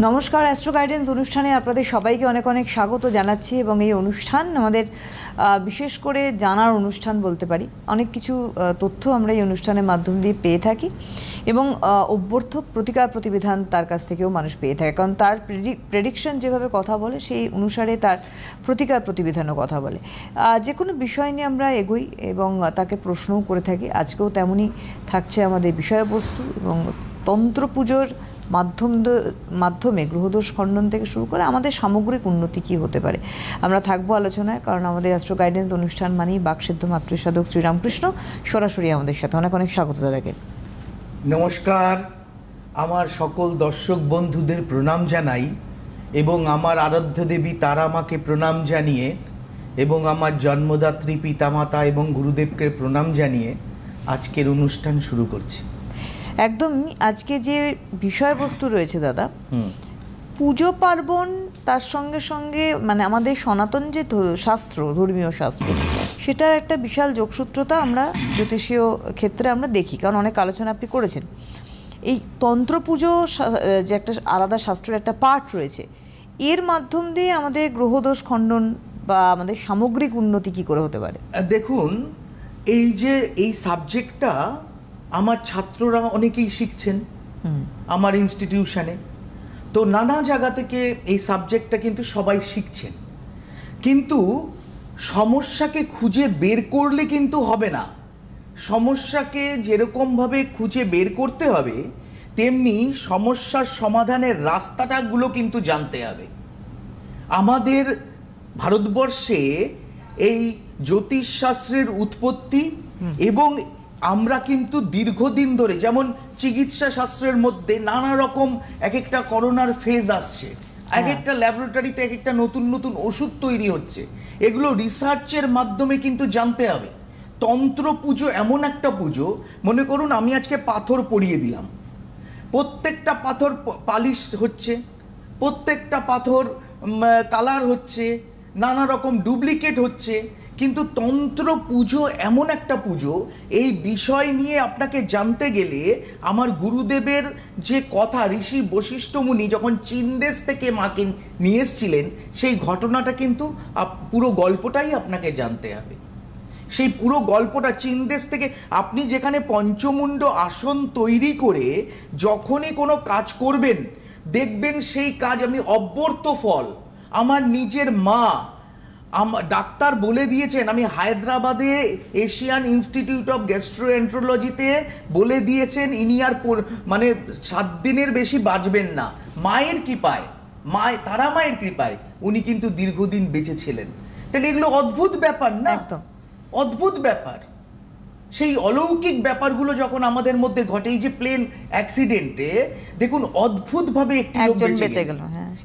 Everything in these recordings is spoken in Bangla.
নমস্কার, অ্যাস্ট্রো গাইডেন্স অনুষ্ঠানে আপনাদের সবাইকে অনেক অনেক স্বাগত জানাচ্ছি। এবং এই অনুষ্ঠান আমাদের বিশেষ করে জানার অনুষ্ঠান বলতে পারি। অনেক কিছু তথ্য আমরা এই অনুষ্ঠানের মাধ্যম দিয়ে পেয়ে থাকি এবং অভ্যর্থক প্রতিকার প্রতিবিধান তার কাছ থেকেও মানুষ পেয়ে থাকে, কারণ তার প্রেডিকশন যেভাবে কথা বলে সেই অনুসারে তার প্রতিকার প্রতিবিধানও কথা বলে। যে কোনো বিষয় নিয়ে আমরা এগোই এবং তাকে প্রশ্নও করে থাকি। আজকেও তেমনই থাকছে আমাদের বিষয়বস্তু এবং তন্ত্র পুজোর মাধ্যমে গ্রহদোষ খণ্ডন থেকে শুরু করে আমাদের সামগ্রিক উন্নতি কী হতে পারে আমরা থাকবো আলোচনায়। কারণ আমাদের অ্যাস্ট্রো গাইডেন্স অনুষ্ঠান মানেই বাকসিদ্ধ মাতৃসাধক শ্রীরামকৃষ্ণ সরাসরি আমাদের সাথে। অনেক অনেক স্বাগত দাদাকে। নমস্কার, আমার সকল দর্শক বন্ধুদের প্রণাম জানাই এবং আমার আরাধ্য দেবী তারা মাকে প্রণাম জানিয়ে এবং আমার জন্মদাত্রী পিতামাতা এবং গুরুদেবকে প্রণাম জানিয়ে আজকের অনুষ্ঠান শুরু করছি। একদমই। আজকে যে বিষয়বস্তু রয়েছে দাদা, পুজো পার্বণ, তার সঙ্গে সঙ্গে মানে আমাদের সনাতন যে শাস্ত্র, ধর্মীয় শাস্ত্র, সেটার একটা বিশাল যোগসূত্রতা আমরা জ্যোতিষীয় ক্ষেত্রে আমরা দেখি, কারণ অনেক আলোচনা আপনি করেছেন। এই তন্ত্র পুজো যে একটা আলাদা শাস্ত্রের একটা পার্ট রয়েছে, এর মাধ্যম দিয়ে আমাদের গ্রহদোষ খণ্ডন বা আমাদের সামগ্রিক উন্নতি কী করে হতে পারে? দেখুন, এই যে এই সাবজেক্টটা আমার ছাত্ররা অনেকেই শিখছেন আমার ইনস্টিটিউশনে, তো নানা জায়গা থেকে এই সাবজেক্টটা কিন্তু সবাই শিখছেন, কিন্তু সমস্যাকে খুঁজে বের করলে কিন্তু হবে না। সমস্যাকে যেরকমভাবে খুঁজে বের করতে হবে, তেমনি সমস্যার সমাধানের রাস্তাটাগুলো কিন্তু জানতে হবে। আমাদের ভারতবর্ষে এই জ্যোতিষশাস্ত্রের উৎপত্তি এবং আমরা কিন্তু দীর্ঘদিন ধরে, যেমন চিকিৎসা শাস্ত্রের মধ্যে নানা রকম এক একটা করোনার ফেজ আসছে, এক একটা ল্যাবরেটরিতে এক একটা নতুন নতুন ওষুধ তৈরি হচ্ছে, এগুলো রিসার্চের মাধ্যমে কিন্তু জানতে হবে। তন্ত্র পুজো এমন একটা পুজো, মনে করুন আমি আজকে পাথর পরিয়ে দিলাম, প্রত্যেকটা পাথর পালিশ হচ্ছে, প্রত্যেকটা পাথর কালার হচ্ছে, নানা রকম ডুপ্লিকেট হচ্ছে, কিন্তু তন্ত্র পুজো এমন একটা পুজো, এই বিষয় নিয়ে আপনাকে জানতে গেলে আমার গুরুদেবের যে কথা, ঋষি বশিষ্ঠ মুনি যখন চীন দেশ থেকে মাকে নিয়ে এসেছিলেন, সেই ঘটনাটা কিন্তু পুরো গল্পটাই আপনাকে জানতে হবে। সেই পুরো গল্পটা চীন দেশ থেকে, আপনি যেখানে পঞ্চমুণ্ড আসন তৈরি করে যখনই কোনো কাজ করবেন, দেখবেন সেই কাজ আমি অব্যর্থ ফল। আমার নিজের মা ডাক্তার বলে দিয়েছেন, আমি হায়দ্রাবাদে এশিয়ান ইনস্টিটিউট অফ গ্যাস্ট্রোএন্টারোলজিতে বলে দিয়েছেন ইনি আর মানে 7 দিনের বেশি বাঁচবেন না। মায়ের কৃপায়, তারা মায়ের কৃপায় উনি কিন্তু দীর্ঘদিন বেঁচে ছিলেন। তাহলে এগুলো অদ্ভুত ব্যাপার না? অদ্ভুত ব্যাপার। সেই অলৌকিক ব্যাপারগুলো যখন আমাদের মধ্যে ঘটে, এই যে প্লেন অ্যাক্সিডেন্টে দেখুন অদ্ভুতভাবে একটি লোক বেঁচে গেল,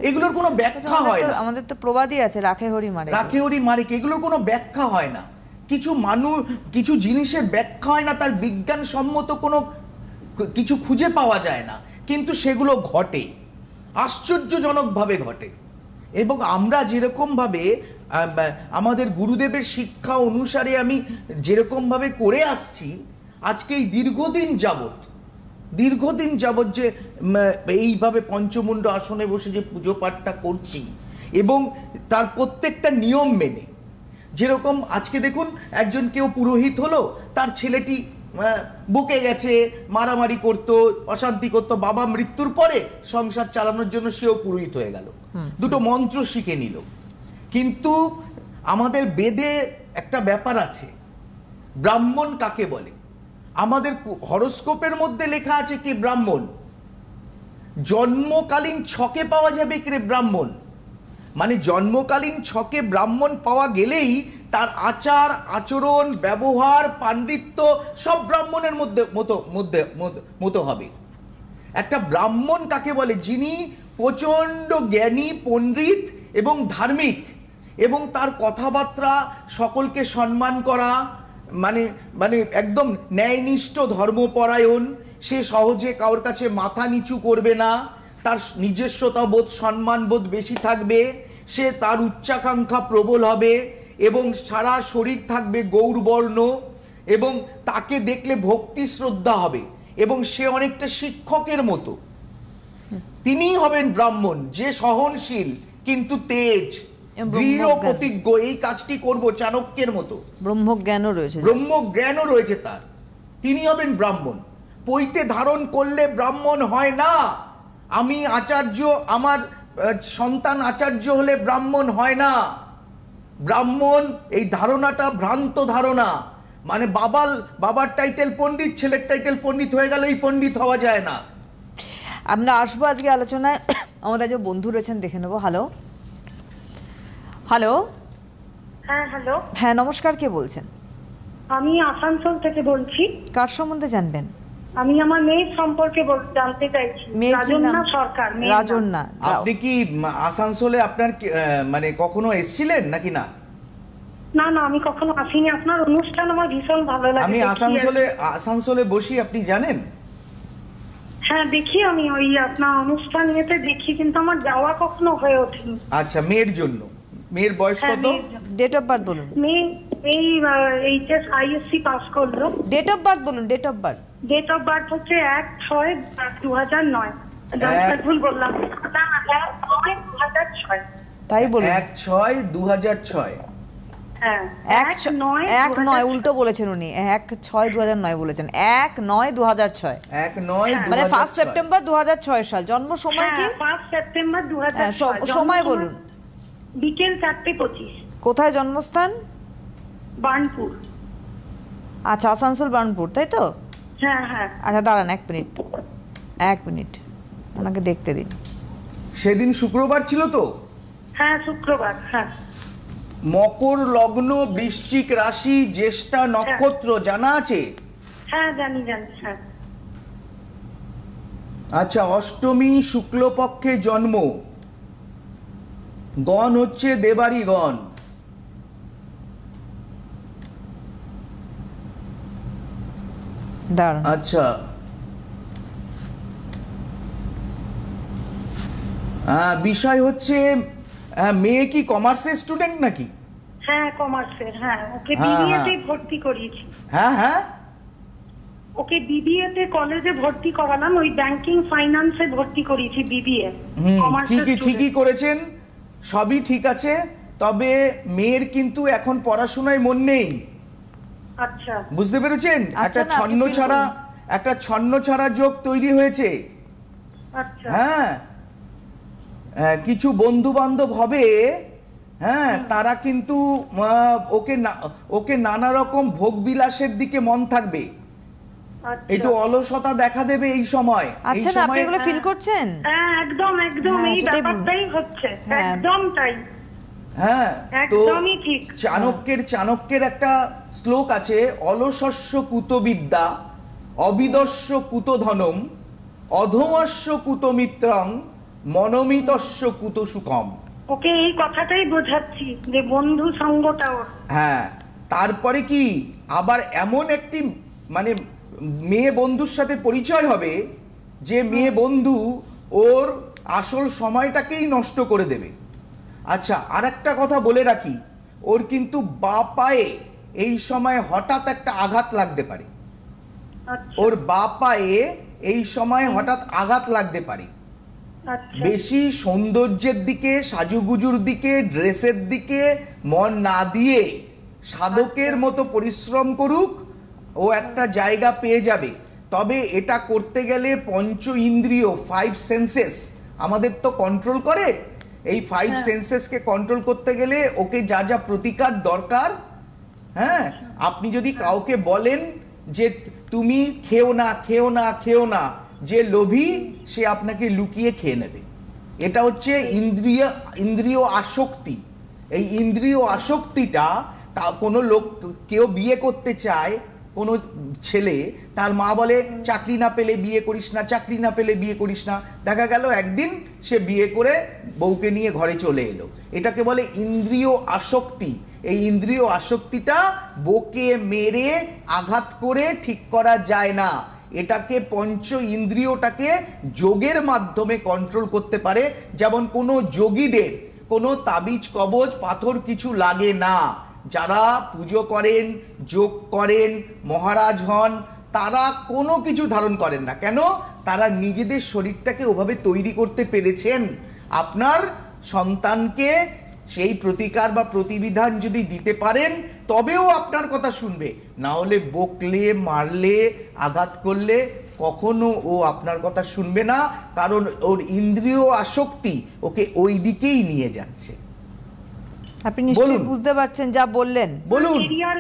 এগুলোর কোনো ব্যাখ্যা হয় না। আমাদের তো প্রবাদই আছে, রাখে হরি মারে, রাখে হরি মারে, এগুলোর কোনো ব্যাখ্যা হয় না। কিছু মানুষ, কিছু জিনিসের ব্যাখ্যা হয় না, তার বিজ্ঞানসম্মত কোনো কিছু খুঁজে পাওয়া যায় না, কিন্তু সেগুলো ঘটে, আশ্চর্যজনকভাবে ঘটে। এবং আমরা যেরকমভাবে আমাদের গুরুদেবের শিক্ষা অনুসারে আমি যেরকমভাবে করে আসছি, আজকে এই দীর্ঘদিন যাবৎ যে এইভাবে পঞ্চমুণ্ড আসনে বসে যে পুজো পাঠটা করছি এবং তার প্রত্যেকটা নিয়ম মেনে, যেরকম আজকে দেখুন একজন কেউ পুরোহিত হলো, তার ছেলেটি বকে গেছে, মারামারি করতো, অশান্তি করতো, বাবা মৃত্যুর পরে সংসার চালানোর জন্য সেও পুরোহিত হয়ে গেল, দুটো মন্ত্র শিখে নিল। কিন্তু আমাদের বেদে একটা ব্যাপার আছে, ব্রাহ্মণ কাকে বলে? আমাদের হরোস্কোপের মধ্যে লেখা আছে কি ব্রাহ্মণ, জন্মকালীন ছকে পাওয়া যাবে কি ব্রাহ্মণ, মানে জন্মকালীন ছকে ব্রাহ্মণ পাওয়া গেলেই তার আচার আচরণ ব্যবহার পাণ্ডিত্য সব ব্রাহ্মণের মতো হবে। একটা ব্রাহ্মণ কাকে বলে? যিনি প্রচণ্ড জ্ঞানী, পণ্ডিত এবং ধার্মিক, এবং তার কথাবার্তা সকলকে সম্মান করা, মানে একদম ন্যায়নিষ্ঠ, ধর্মপরায়ণ, সে সহজে কারোর কাছে মাথা নিচু করবে না, তার নিজস্বতা বোধ, সম্মান বোধ বেশি থাকবে, সে তার উচ্চাকাঙ্ক্ষা প্রবল হবে এবং সারা শরীর থাকবে গৌরবর্ণ, এবং তাকে দেখলে ভক্তি শ্রদ্ধা হবে, এবং সে অনেকটা শিক্ষকের মতো। তিনিই হবেন ব্রাহ্মণ, যে সহনশীল কিন্তু তেজ, দৃঢ় প্রতিজ্ঞ, এই কাজটি করব চাণক্যের মতো। ব্রহ্মজ্ঞানও রয়েছে, ব্রহ্মজ্ঞানও রয়েছে তার, তিনি হবেন ব্রাহ্মণ। পৈতে ধারণ করলে ব্রাহ্মণ হয় না। আমি আচার্য, আমার সন্তান আচার্য হলে ব্রাহ্মণ হয় না। ব্রাহ্মণ, এই ধারণাটা ভ্রান্ত ধারণা। মানে বাবার টাইটেল পণ্ডিত, ছেলের টাইটেল পণ্ডিত হয়ে গেল, এই পণ্ডিত হওয়া যায় না। আমরা আসবো আজকে আলোচনায়। আমাদের যে বন্ধু রয়েছেন দেখে নেবো। Hello hello. হ্যাঁ হ্যালো, হ্যাঁ নমস্কার, কে বলছেন? আমি আসানসোল থেকে বলছি। কার সম্বন্ধে জানবেন? আমি আমার মেয়ের সম্পর্কে জানতে চাইছি। মেয়ের কি নাম? রাজন্যা সরকার। রাজন্যা। আপনি কি আসানসোলে আপনার মানে কখনো এসেছিলেন নাকি না? না না, আমি কখনো আসিনি। আপনার অনুষ্ঠান আমার ভীষণ ভালো লাগে। আমি আসানসোলে বসি, আপনি জানেন? হ্যাঁ দেখি, আমি ওই আপনার অনুষ্ঠান ইয়েতে দেখি, কিন্তু আমার যাওয়া কখনো হয়ে ওঠেনি। আচ্ছা, মেয়ের জন্য। মেয়ের বয়স হ্যাঁ, কত? ডেট অফ বার্থ বলুন। মেয়ে এই এইচএস আইএসসি পাস করলো। ডেট অফ বার্থ বলুন, date of birth. Date of birth হচ্ছে 1/6/2009। ভুল বললাম, না 1/9/2006। তাই বলুন। 1/6/2006। হ্যাঁ, 1/9 উল্টো বলেছেন উনি। 1/6/2009 বলেছেন। 1/9/2006, 1/9/2006 মানে 1 সেপ্টেম্বর 2006 সাল। জন্ম সময় কি? 1 সেপ্টেম্বর 2006। সময় বলুন। বিকেল 4:25। কোথায় জন্মস্থান? বার্নপুর। আচ্ছা, আসানসোল বার্নপুর, তাই তো? হ্যাঁ হ্যাঁ। আচ্ছা দাঁড়ান, 1 মিনিট ওনাকে দেখতে দিন। সেদিন শুক্রবার ছিল তো? হ্যাঁ শুক্রবার। হ্যাঁ। মকর লগ্ন, বৃশ্চিক রাশি, জ্যেষ্ঠা নক্ষত্র, জানা আছে? হ্যাঁ জানি জানি। হ্যাঁ। আচ্ছা, অষ্টমী শুক্লপক্ষে জন্ম, গণ হচ্ছে দেবারি গণ। দাঁড়ান। আচ্ছা, বিষয় হচ্ছে মেয়ে কি কমার্সের স্টুডেন্ট নাকি? হ্যাঁ কমার্সের। হ্যাঁ, ওকে হ্যাঁ, বিবিএতে হ্যাঁ। ভর্তি করিয়েছি। হ্যাঁ হ্যাঁ, ওকে বিবিএতে কলেজে ভর্তি করালাম, ওই ব্যাংকিং ফাইন্যান্সে ভর্তি করিয়েছি বিবিএ। ঠিকই করেছেন, সবই ঠিক আছে। তবে মেয়ের কিন্তু এখন পড়াশোনায় মন নেই। আচ্ছা, বুঝতে পেরেছেন? আচ্ছা, একটা ছন্ন ছাড়া যোগ তৈরি হয়েছে। আচ্ছা। হ্যাঁ, কিছু বন্ধু বান্ধব হবে, হ্যাঁ, তারা কিন্তু ওকে নানা রকম ভোগ বিলাসের দিকে মন থাকবে। আচ্ছা। একটু অলসতা দেখা দেবে এই সময়। আচ্ছা না, আপনি এগুলো ফিল করছেন? হ্যাঁ একদম একদম, হ্যাঁ, এই সেটাই ব্যাপারটাই হচ্ছে। হ্যাঁ। একদম তাই। হ্যাঁ, তো একদমই ঠিক। চাণক্যের একটা শ্লোক আছে, অলসস্য কুতবিদ্যা, অবিদস্য কুতধনম, অধমস্য কুতমিত্রং, মনোমিতস্য কুত সুখম। ওকে এই কথাটাই বোঝাচ্ছি যে বন্ধু সঙ্গটা ওর। হ্যাঁ, তারপরে কি আবার এমন একটি মানে মেয়ে বন্ধুর সাথে পরিচয় হবে যে মেয়ে বন্ধু ওর আসল সময়টাকেই নষ্ট করে দেবে। আচ্ছা, আর একটা কথা বলে রাখি, ওর কিন্তু বা পায়ে এই সময় হঠাৎ একটা আঘাত লাগতে পারে। আচ্ছা। ওর বা পায়ে এই সময় হঠাৎ আঘাত লাগতে পারে। আচ্ছা। বেশি সৌন্দর্যের দিকে, সাজুগুজুর দিকে, ড্রেসের দিকে মন না দিয়ে সাধকের মতো পরিশ্রম করুক, ও একটা জায়গা পেয়ে যাবে। তবে এটা করতে গেলে পঞ্চ ইন্দ্রিয়, 5 সেন্সেস আমাদের তো কন্ট্রোল করে। এই 5 সেন্সেসকে কন্ট্রোল করতে গেলে ওকে যা যা প্রতিকার দরকার, হ্যাঁ, আপনি যদি কাউকে বলেন যে তুমি খেও না খেও না খেও না, যে লোভী সে আপনাকে লুকিয়ে খেয়ে নেবে। এটা হচ্ছে ইন্দ্রিয় আসক্তি। এই ইন্দ্রিয় আসক্তিটা কোনো লোক, কেউ বিয়ে করতে চায়, কোনো ছেলে, তার মা বলে চাকরি না পেলে বিয়ে করিস না, চাকরি না পেলে বিয়ে করিস না। দেখা গেল একদিন সে বিয়ে করে বউকে নিয়ে ঘরে চলে এলো। এটাকে বলে ইন্দ্রিয় আসক্তি। এই ইন্দ্রিয় আসক্তিটা বউকে মেরে আঘাত করে ঠিক করা যায় না। এটাকে পঞ্চ ইন্দ্রিয়টাকে যোগের মাধ্যমে কন্ট্রোল করতে পারে। যেমন কোনো যোগীদের কোনো তাবিজ কবজ পাথর কিছু লাগে না। যারা পুজো করেন, যোগ করেন, মহারাজ হন, তারা কোনো কিছু ধারণ করেন না। কেন? তারা নিজেদের শরীরটাকে ওভাবে তৈরি করতে পেরেছেন। আপনার সন্তানকে সেই প্রতিকার বা প্রতিবিধান যদি দিতে পারেন তবেও আপনার কথা শুনবে, না হলে বকলে, মারলে, আঘাত করলে কখনো ও আপনার কথা শুনবে না, কারণ ওর ইন্দ্রিয় আসক্তি ওকে ওই দিকেই নিয়ে যাচ্ছে। আপনি নিশ্চয়ই বুঝতে পারছেন যা বললেন। বলুন। কেরিয়ার,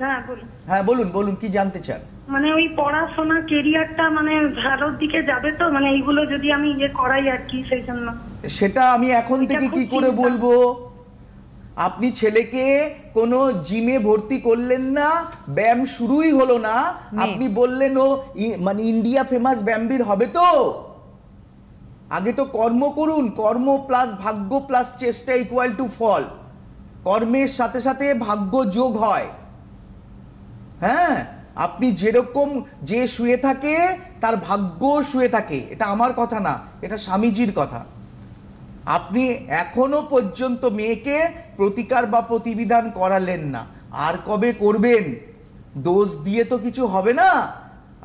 হ্যাঁ বলুন। হ্যাঁ বলুন, বলুন কি জানতে চান? মানে ওই পড়াশোনা কেরিয়ারটা মানে ভালোর দিকে যাবে তো, মানে এইগুলো যদি আমি করাই আর কি, সেই জন্য। সেটা আমি এখন থেকে কি করে বলবো? আপনি ছেলেকে কোনো জিমে ভর্তি করলেন না, ব্যায়াম শুরুই হলো না, আপনি বললেন ও মানে ইন্ডিয়া ফেমাস ব্যায়ামবীর হবে তো? আগে তো কর্ম করুন। কর্ম প্লাস ভাগ্য প্লাস চেষ্টা ইকুয়াল টু ফল। কর্মের সাথে সাথে ভাগ্য যোগ হয়। হ্যাঁ, আপনি যেরকম যে শুয়ে থাকে তার ভাগ্য শুয়ে থাকে, এটা আমার কথা না, এটা স্বামীজির কথা। আপনি এখনো পর্যন্ত মেয়েকে প্রতিকার বা প্রতিবিধান করালেন না, আর কবে করবেন? দোষ দিয়ে তো কিছু হবে না।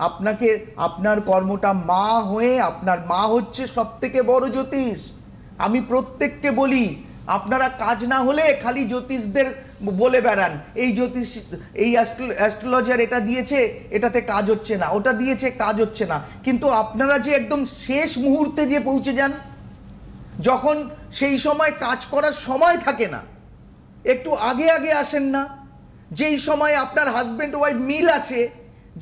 আপনাকে আপনার কর্মটা, মা হয়ে, আপনার মা হচ্ছে সব থেকে বড় জ্যোতিষ। আমি প্রত্যেককে বলি, আপনারা কাজ না হলে খালি জ্যোতিষদের বলে বেড়ান, এই জ্যোতিষ, এই অ্যাস্ট্রোলজার এটা দিয়েছে, এটাতে কাজ হচ্ছে না, ওটা দিয়েছে, কাজ হচ্ছে না। কিন্তু আপনারা যে একদম শেষ মুহূর্তে যে পৌঁছে যান, যখন সেই সময় কাজ করার সময় থাকে না, একটু আগে আগে আসেন না? যেই সময় আপনার হাজব্যান্ড ওয়াইফ মিল আছে,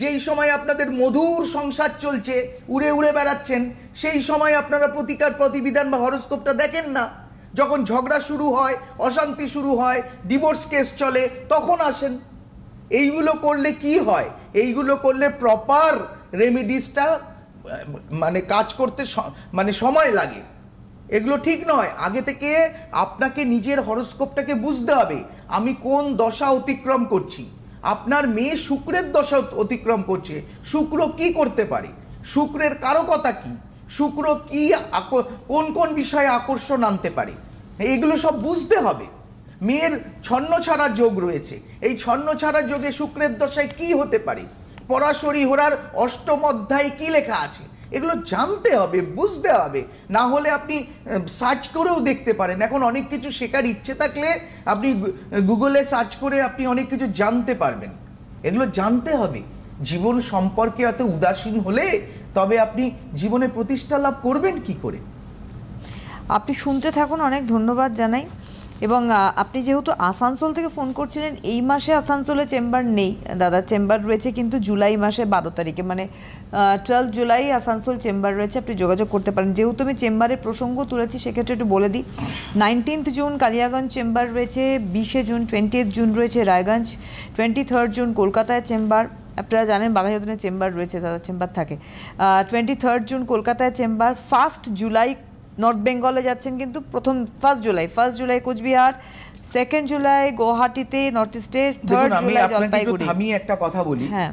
যেই সময় আপনাদের মধুর সংসার চলছে, উড়ে উড়ে বেড়াচ্ছেন, সেই সময় আপনারা প্রতিকার প্রতিবিধান বা হরোস্কোপটা দেখেন না। যখন ঝগড়া শুরু হয়, অশান্তি শুরু হয়, ডিভোর্স কেস চলে, তখন আসেন। এইগুলো করলে কি হয়? এইগুলো করলে প্রপার রেমিডিসটা মানে কাজ করতে মানে সময় লাগে। এগুলো ঠিক নয়। আগে থেকে আপনাকে নিজের হরোস্কোপটাকে বুঝতে হবে, আমি কোন দশা অতিক্রম করছি। আপনার মেয়ে শুক্রের দশা অতিক্রম করছে, শুক্র কি করতে পারে, শুক্রের কারকতা কি, শুক্র কি কোন কোন বিষয়ে আকর্ষণ আনতে পারে, এগুলো সব বুঝতে হবে। মেয়ের ছন্ন ছাড়া যোগ রয়েছে, এই ছন্ন ছাড়া যোগে শুক্রের দশায় কি হতে পারে, পরাশরী হোরার অষ্টম অধ্যায়ে কি লেখা আছে, এগুলো জানতে হবে, বুঝতে হবে। না হলে আপনি সার্চ করেও দেখতে পারেন। এখন অনেক কিছু শেখার ইচ্ছে থাকলে আপনি গুগলে সার্চ করে আপনি অনেক কিছু জানতে পারবেন। এগুলো জানতে হবে। জীবন সম্পর্কে এত উদাসীন হলে তবে আপনি জীবনে প্রতিষ্ঠা লাভ করবেন কি করে? আপনি শুনতে থাকুন, অনেক ধন্যবাদ জানাই। এবং আপনি যেহেতু আসানসোল থেকে ফোন করছিলেন, এই মাসে আসানসোলে চেম্বার নেই দাদা, চেম্বার রয়েছে কিন্তু জুলাই মাসে 12 তারিখে, মানে 12 জুলাই আসানসোল চেম্বার রয়েছে, আপনি যোগাযোগ করতে পারেন। যেহেতু আমি চেম্বারের প্রসঙ্গ তুলেছি সেক্ষেত্রে একটু বলে দিই, 19 জুন কালিয়াগঞ্জ চেম্বার রয়েছে, 20 জুন 20 জুন রয়েছে রায়গঞ্জ, 23 জুন কলকাতায় চেম্বার, আপনারা জানেন বাঘাযতীনের চেম্বার রয়েছে, দাদা চেম্বার থাকে। 23 জুন কলকাতায় চেম্বার, 1 জুলাই নর্থ বেঙ্গলে যাচ্ছেন কিন্তু ফার্স্ট জুলাই কোচবিহার, 2 জুলাই গুয়াহাটিতে নর্থ ইস্টে, 3 জুলাই জলপাইগুড়ি। আমি একটা কথা বলি, হ্যাঁ,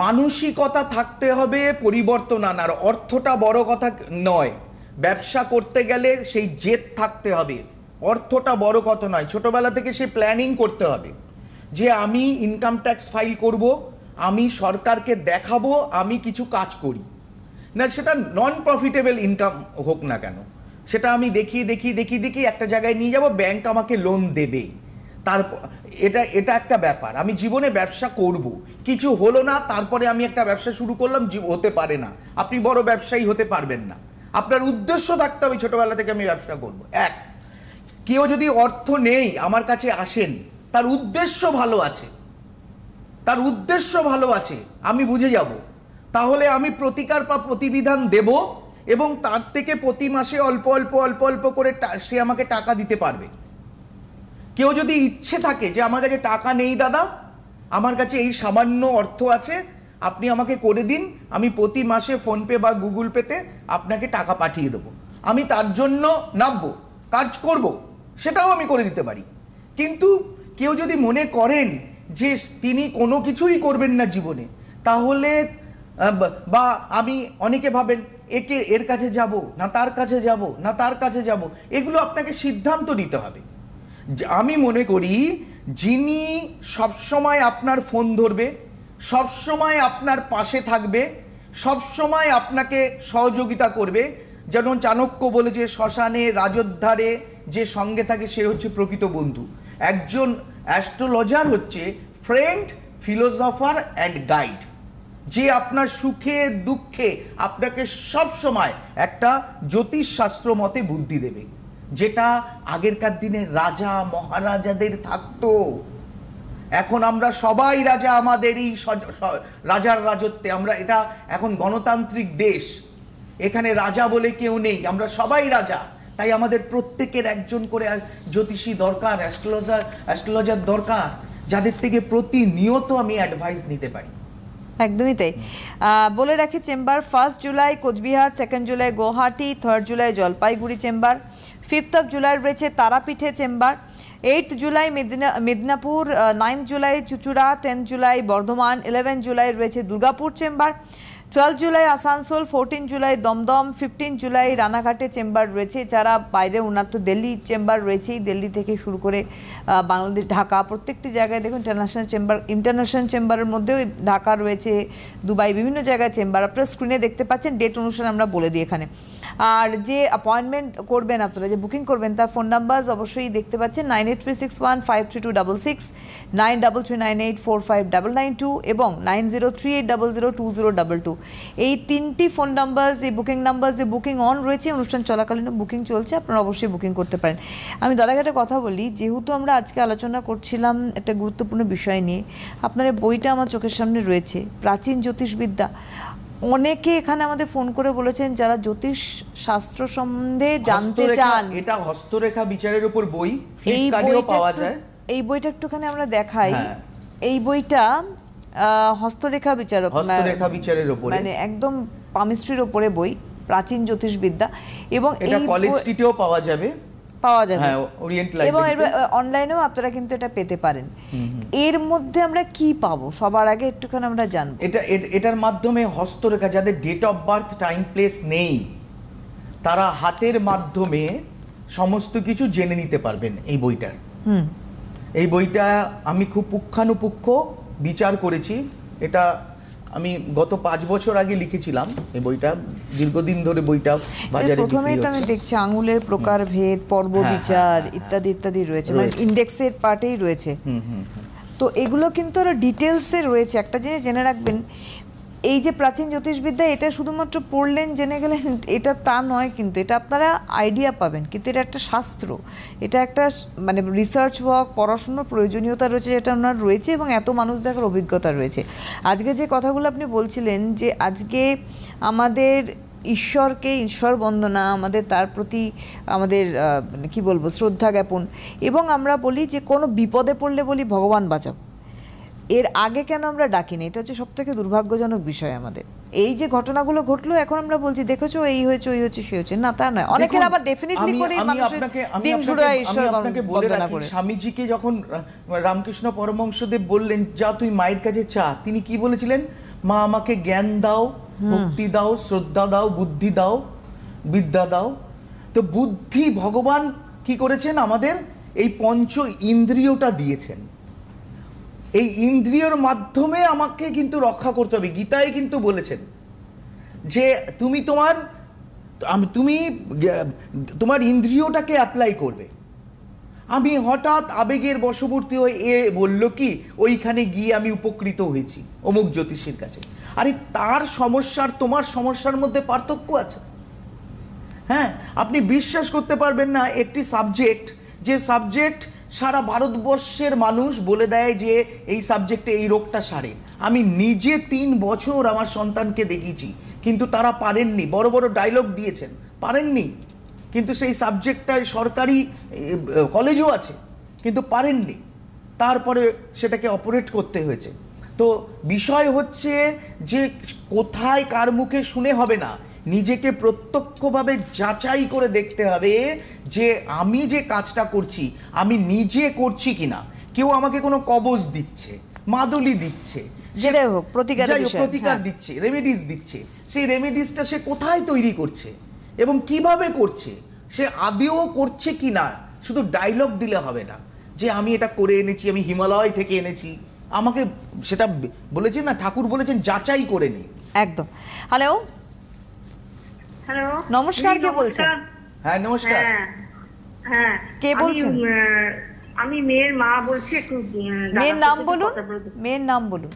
মানসিকতা থাকতে হবে, পরিবর্তন আনার। অর্থটা বড় কথা নয়, ব্যবসা করতে গেলে সেই জেদ থাকতে হবে, অর্থটা বড় কথা নয়। ছোটবেলা থেকে সে প্ল্যানিং করতে হবে যে আমি ইনকাম ট্যাক্স ফাইল করব, আমি সরকারকে দেখাবো আমি কিছু কাজ করি না, সেটা নন প্রফিটেবল ইনকাম হোক না কেন, সেটা আমি দেখিয়ে একটা জায়গায় নিয়ে যাব, ব্যাংক আমাকে লোন দেবে। তারপর এটা একটা ব্যাপার। আমি জীবনে ব্যবসা করব, কিছু হলো না, তারপরে আমি একটা ব্যবসা শুরু করলাম, হতে পারে না। আপনি বড় ব্যবসায়ী হতে পারবেন না। আপনার উদ্দেশ্য থাকতে হবে ছোটবেলা থেকে আমি ব্যবসা করব। কেউ যদি অর্থ নেই আমার কাছে আসেন, তার উদ্দেশ্য ভালো আছে, আমি বুঝে যাব, তাহলে আমি প্রতিকার বা প্রতিবিধান দেব এবং তার থেকে প্রতি মাসে অল্প অল্প করে সে আমাকে টাকা দিতে পারবে। কেউ যদি ইচ্ছে থাকে যে আমার কাছে টাকা নেই দাদা, আমার কাছে এই সামান্য অর্থ আছে, আপনি আমাকে করে দিন, আমি প্রতি মাসে ফোনপে বা গুগল পেতে আপনাকে টাকা পাঠিয়ে দেবো, আমি তার জন্য নামবো, কাজ করব, সেটাও আমি করে দিতে পারি। কিন্তু কেউ যদি মনে করেন যে তিনি কোনো কিছুই করবেন না জীবনে, তাহলে বা আমি অনেকে ভাবেন এর কাছে যাব না তার কাছে যাব, এগুলো আপনাকে সিদ্ধান্ত নিতে হবে। আমি মনে করি যিনি সবসময় আপনার ফোন ধরবে, সব সময় আপনার পাশে থাকবে, সব সময় আপনাকে সহযোগিতা করবে। যেমন চাণক্য বলেছে, শ্মশানে রাজোদ্ধারে যে সঙ্গে থাকে সে হচ্ছে প্রকৃত বন্ধু। একজন অ্যাস্ট্রোলজার হচ্ছে ফ্রেন্ড, ফিলোসফার অ্যান্ড গাইড, যে আপনার সুখে দুঃখে আপনাকে সব সময় একটা জ্যোতিষশাস্ত্র মতে বুদ্ধি দেবে, যেটা আগেরকার দিনে রাজা মহারাজাদের থাকতো। এখন আমরা সবাই রাজা, আমাদের এই রাজার রাজত্বে আমরা, এটা এখন গণতান্ত্রিক দেশ, এখানে রাজা বলে কেউ নেই, আমরা সবাই রাজা। তাই আমাদের প্রত্যেকের একজন করে জ্যোতিষী দরকার, অ্যাস্ট্রোলজার দরকার, যাদের থেকে প্রতিনিয়ত আমি অ্যাডভাইস নিতে পারি। একদমই তাই। বলে রাখি, চেম্বার 1 জুলাই কোচবিহার, 2 জুলাই গুয়াহাটি, 3 জুলাই জলপাইগুড়ি চেম্বার, 5 জুলাই রয়েছে তারাপীঠে চেম্বার, 8 জুলাই মেদিনীপুর, 9 জুলাই চুচুড়া, 10 জুলাই বর্ধমান, 11 জুলাই রয়েছে দুর্গাপুর চেম্বার, 12 জুলাই আসানসোল, 14 জুলাই দমদম, 15 জুলাই রানাঘাটে চেম্বার রয়েছে। যারা বাইরে, ওনার তো দিল্লি চেম্বার রয়েছেই, দিল্লি থেকে শুরু করে বাংলাদেশ, ঢাকা, প্রত্যেকটি জায়গায় দেখুন ইন্টারন্যাশনাল চেম্বারের মধ্যেও ঢাকা রয়েছে, দুবাই, বিভিন্ন জায়গায় চেম্বার আপনারা স্ক্রিনে দেখতে পাচ্ছেন। ডেট অনুসারে আমরা বলে দিই এখানে। আর যে অ্যাপয়েন্টমেন্ট করবেন আপনারা, যে বুকিং করবেন, তার ফোন নাম্বার অবশ্যই দেখতে পাচ্ছেন, 9836153266, 9339845992 এবং 9038002022। এই 3টি ফোন নাম্বার, যে বুকিং নাম্বার, যে বুকিং অন রয়েছে, অনুষ্ঠান চলাকালীন বুকিং চলছে, আপনারা অবশ্যই বুকিং করতে পারেন। আমি দাদাকে একটা কথা বলি, যেহেতু আমরা আজকে আলোচনা করছিলাম একটা গুরুত্বপূর্ণ বিষয় নিয়ে, আপনার বইটা আমার চোখের সামনে রয়েছে, প্রাচীন জ্যোতিষবিদ্যা। অনেকে এখানে আমাদের ফোন করে বলেছেন যারা জ্যোতিষ শাস্ত্র সম্বন্ধে জানতে চান। এটা হস্তরেখা বিচারের উপর বই, ফ্লিপকার্টেও পাওয়া যায়। এই বইটা একটুখানি আমরা দেখাই। এই বইটা হস্তরেখা বিচারের উপরে, মানে একদম পামিস্ট্রির উপরে বই, প্রাচীন জ্যোতিষবিদ্যা। এবং এটা কলেজ স্ট্রিটেও পাওয়া যাবে, হ্যাঁ, ওরিয়েন্ট লাইব্রেরিতে, এবং অনলাইনেও আপনারা কিন্তু এটা পেতে পারেন। এর মধ্যে আমরা কি পাবো সবার আগে একটুখানি আমরা জানবো। এটার মাধ্যমে হস্তরেখা, যাদের date of birth, time, place নেই, তারা হাতের মাধ্যমে সমস্ত কিছু জেনে নিতে পারবেন এই বইটার। এই বইটা আমি খুব পুঙ্খানুপুঙ্খ বিচার করেছি। এটা আমি গত 5 বছর আগে লিখেছিলাম এই বইটা, দীর্ঘদিন ধরে বইটা বাজারে। প্রথমে তো আমি দেখছি আঙুলের প্রকারভেদ, পর্ব বিচার ইত্যাদি ইত্যাদি রয়েছে, মানে ইন্ডেক্সের পার্টেই রয়েছে। তো এগুলো কিন্তু আরো ডিটেলসে রয়েছে। একটা জিনিস জেনে রাখবেন, এই যে প্রাচীন জ্যোতিষবিদ্যা, এটা শুধুমাত্র পড়লেন জেনে গেলেন এটা তা নয়, কিন্তু এটা আপনারা আইডিয়া পাবেন, কিন্তু এটা একটা শাস্ত্র, এটা একটা মানে রিসার্চ ওয়ার্ক, পড়াশুনোর প্রয়োজনীয়তা রয়েছে, যেটা ওনার রয়েছে, এবং এত মানুষ দেখার অভিজ্ঞতা রয়েছে। আজকে যে কথাগুলো আপনি বলছিলেন, যে আজকে আমাদের ঈশ্বরকে, ঈশ্বর বন্দনা, আমাদের তার প্রতি আমাদের কি বলবো, শ্রদ্ধা জ্ঞাপন, এবং আমরা বলি যে কোনো বিপদে পড়লে বলি ভগবান বাঁচাও। এর আগে কেন আমরা ডাকি না? এটা হচ্ছে সব থেকে দুর্ভাগ্যজনক বিষয় আমাদের। এই যে ঘটনাগুলো ঘটলো, এখন আমরা বলছি দেখেছো এই হয়েছে, ওই হয়েছে, সে হয়েছে, না তা নয়। অনেকের আবার ডেফিনেটলি করে মানুষের দিন শুরু হয় ঈশ্বর বন্দনা করে। স্বামীজিকে যখন রামকৃষ্ণ পরমহংসদেব বললেন যা তুই মায়ের কাছে চা, তিনি কি বলেছিলেন? মা আমাকে জ্ঞান দাও, ভক্তি দাও, শ্রদ্ধা দাও, বুদ্ধি দাও, বিদ্যা দাও। তো বুদ্ধি ভগবান কি করেছেন? আমাদের এই পঞ্চ ইন্দ্রিয়টা দিয়েছেন। এই ইন্দ্রিয়র মাধ্যমে আমাকে কিন্তু রক্ষা করতে হবে। গীতায় কিন্তু বলেছেন যে তুমি তোমার ইন্দ্রিয়টাকে অ্যাপ্লাই করবে। আমি হঠাৎ আবেগের বশবর্তী হয়ে বলল কি ওইখানে গিয়ে আমি উপকৃত হয়েছি অমুক জ্যোতিষীর কাছে। আরে তার সমস্যার তোমার সমস্যার মধ্যে পার্থক্য আছে। হ্যাঁ, আপনি বিশ্বাস করতে পারবেন না, একটি সাবজেক্ট, যে সাবজেক্ট সারা ভারতবর্ষের মানুষ বলে দেয় যে এই সাবজেক্টে এই রোগটা সারে। আমি নিজে 3 বছর আমার সন্তানকে দেখিয়েছি, কিন্তু তারা পারেননি। বড় বড় ডায়লগ দিয়েছেন, পারেননি। কিন্তু সেই সাবজেক্টটায় সরকারি কলেজও আছে, কিন্তু পারেননি। তারপরে সেটাকে অপারেট করতে হয়েছে। তো বিষয় হচ্ছে যে কোথায় কার মুখে শুনে হবে না, নিজেকে প্রত্যক্ষভাবে যাচাই করে দেখতে হবে যে আমি যে কাজটা করছি আমি নিজে করছি কিনা। কেউ আমাকে কোনো কবজ দিচ্ছে, মাদুলি দিচ্ছে, যেটাই হোক প্রতিকার দিচ্ছে, রেমেডিস দিচ্ছে, সেই রেমেডিসটা সে কোথায় তৈরি করছে এবং কিভাবে করছে, সে আদেও করছে কিনা। শুধু ডায়লগ দিলে হবে না যে আমি এটা করে এনেছি, আমি হিমালয় থেকে এনেছি, আমাকে সেটা বলেছেন না, ঠাকুর বলেছেন যাচাই করে নি। একদম। হ্যালো, হ্যালো, নমস্কার, কে বলছেন? হ্যাঁ নমস্কার। হ্যাঁ, কে বলছেন? আমি মেয়ের মা বলছি, একটু মেয়ের নাম বলুন, মেয়ের নাম বলুন।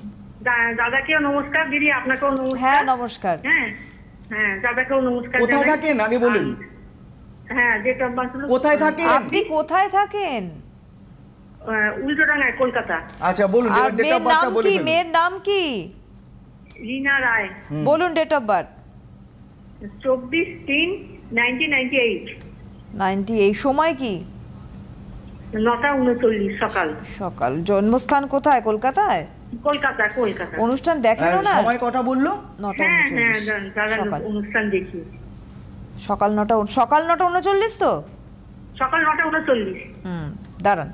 দাদাকেও নমস্কার, দিদি আপনাকেও নমস্কার। হ্যাঁ নমস্কার। হ্যাঁ হ্যাঁ, দাদাকেও নমস্কার। কোথায় থাকেন আগে বলুন? হ্যাঁ, ডেট অফ বার্থ কোথায় থাকেন? আপনি কোথায় থাকেন? উল্টোডাঙ্গায়, কলকাতা। আচ্ছা বলুন, আর ডেট অফ মেয়ের নাম বার্থটা বলে কি? ফেলুন। মেয়ের নাম কি? রিনা রায়। বলুন ডেট অফ বার্থ। 24/3/1998। 98। সময় কি? 9:39 সকাল। সকাল। জন্মস্থান কোথায়? কলকাতায়? কলকাতা, কলকাতা। অনুষ্ঠান দেখেন না? সময় কটা বললো? 9:39 হ্যাঁ হ্যাঁ, দাদা সকাল। অনুষ্ঠান দেখি। সকাল 9:39 তো? সকাল 9:39। দাঁড়ান।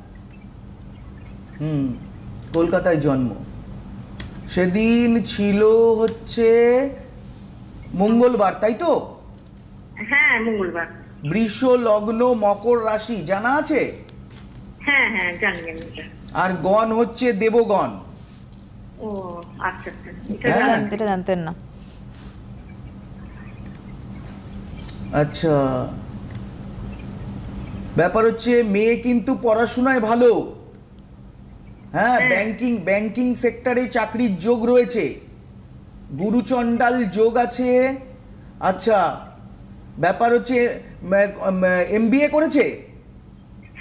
কলকাতায় জন্ম। সেদিন ছিল হচ্ছে মঙ্গলবার, তাই তো? হ্যাঁ, মঙ্গলবার। বৃষ লগ্ন, মকর রাশি জানা আছে? হ্যাঁ হ্যাঁ, জানি আমি এটা। আর গণ হচ্ছে দেবগণ। ও আচ্ছা আচ্ছা, এটা হ্যাঁ। জানি। এটা জানতেন না? আচ্ছা, ব্যাপার হচ্ছে মেয়ে কিন্তু পড়াশোনায় ভালো। হ্যাঁ, ব্যাংকিং সেক্টরে চাকরির যোগ রয়েছে, গুরুচণ্ডাল যোগ আছে। আচ্ছা, ব্যাপার হচ্ছে MBA করেছে,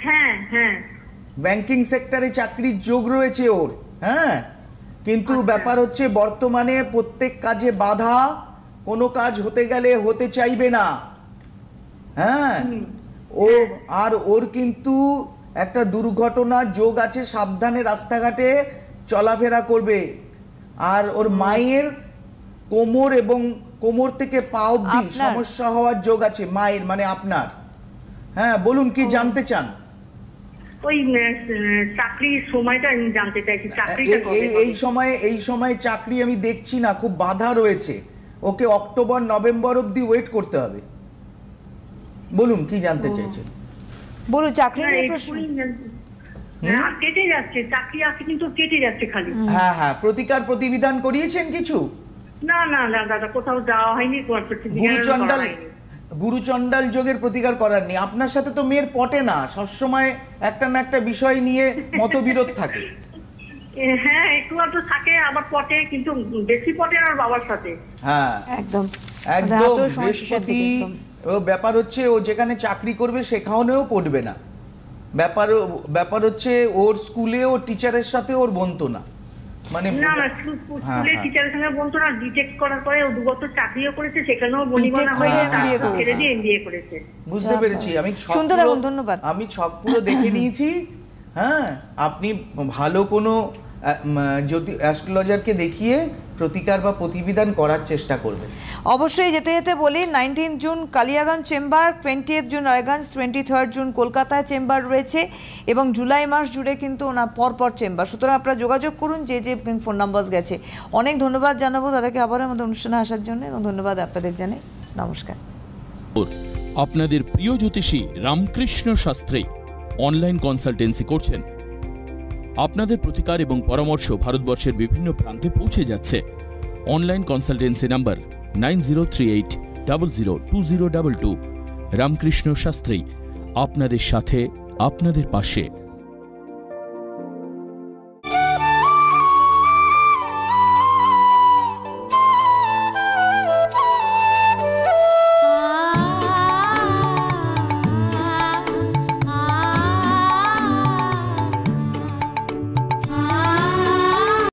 হ্যাঁ হ্যাঁ। ব্যাংকিং সেক্টরে চাকরির যোগ রয়েছে ওর। হ্যাঁ, কিন্তু ব্যাপার হচ্ছে বর্তমানে প্রত্যেক কাজে বাধা, কোনো কাজ হতে গেলে হতে চাইবে না। হ্যাঁ, ও আর ওর কিন্তু একটা দুর্ঘটনা যোগ আছে, সাবধানে রাস্তাঘাটে চলাফেরা করবে। আর ওর মায়ের কোমর এবং কোমর থেকে পা অবধি সমস্যা হওয়ার যোগ আছে মায়ের, মানে আপনার। হ্যাঁ বলুন, কি জানতে চান? ওই চাকরির সময়টা আমি জানতে চাইছি, চাকরিটা কবে হবে? এই সময়ে চাকরি আমি দেখছি না, খুব বাধা রয়েছে। ওকে অক্টোবর নভেম্বর অবধি ওয়েট করতে হবে। বলুন কি জানতে চাইছেন? বলুন চাকরি না, নিয়ে এক্ষুনি প্রশ্ন। হ্যাঁ, কেটে যাচ্ছে, চাকরি আছে কিন্তু কেটে যাচ্ছে খালি। হ্যাঁ হ্যাঁ, প্রতিবিধান করিয়েছেন কিছু? না না না দাদা, কোথাও যাওয়া হয়নি, গুরুচণ্ডাল যোগের প্রতিকার করারনি। আপনার সাথে তো মেয়ের পটে না, সবসময় একটা না একটা বিষয় নিয়ে মতবিরোধ থাকে। হ্যাঁ, একটু আধটু থাকে, আবার পটে, কিন্তু বেশি পটে আর বাবার সাথে। হ্যাঁ একদম একদম। বৃহস্পতি, ব্যাপার হচ্ছে ও যেখানে চাকরি করবে সেখানেও পড়বে না। ব্যাপার হচ্ছে ওর স্কুলে ওর টিচারের সাথে ওর বনতো না, মানে না না, স্কুলে টিচারের সঙ্গে বলতো না। ডিটেক্ট করার পরে ও 2 বছর চাকরিও করেছে, সেখানেও বনিবনা হয়ে ছেড়ে দিয়ে MBA করেছে। বুঝতে পেরেছি আমি। শুনতে থাকুন, ধন্যবাদ। আমি ছক পুরো দেখে নিয়েছি। হ্যাঁ, আপনি ভালো কোনো অ্যাস্ট্রোলজারকে দেখিয়ে প্রতিকার বা প্রতিবিধান করার চেষ্টা করবেন। অবশ্যই যেতে যেতে বলি, 19 June Kaliaganj chamber, 20 June Raiganj, 23 June কলকাতায় চেম্বার রয়েছে এবং জুলাই মাস জুড়ে কিন্তু ওনা পরপর চেম্বার। সুতরাং আপনারা যোগাযোগ করুন, যে ফোন নাম্বার গেছে। অনেক ধন্যবাদ জানাবো দাদাকে আবার আমাদের অনুষ্ঠানে আসার জন্য, এবং ধন্যবাদ আপনাদের জানাই। নমস্কার। আপনাদের প্রিয় জ্যোতিষী রামকৃষ্ণ শাস্ত্রী অনলাইন কনসালটেন্সি করছেন। আপনাদের প্রতিকার এবং পরামর্শ ভারতবর্ষের বিভিন্ন প্রান্তে পৌঁছে যাচ্ছে। Online consultancy number 9038002022। Ramakrishna Shastri, আপনাদের সাথে, আপনাদের পাশে।